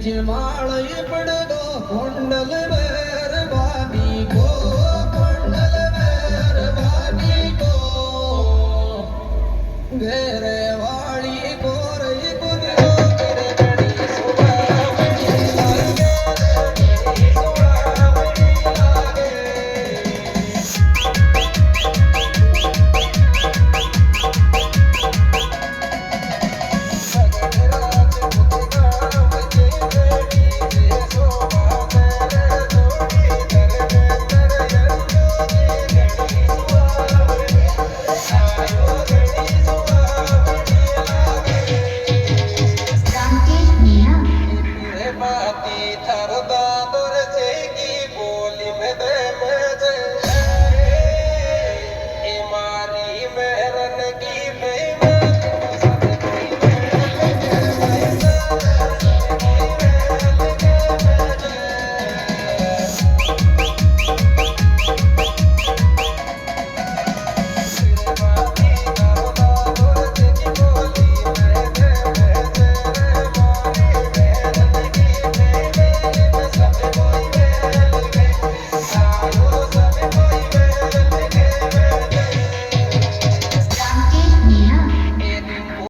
जमाल पड़गो कुंडल मेहरबानी को कुंडल मेहरबानी को घेरे वाली को रही कुदरो तेरे बड़ी सुहावनी लागे बड़ी सुहावनी लागे बाती थर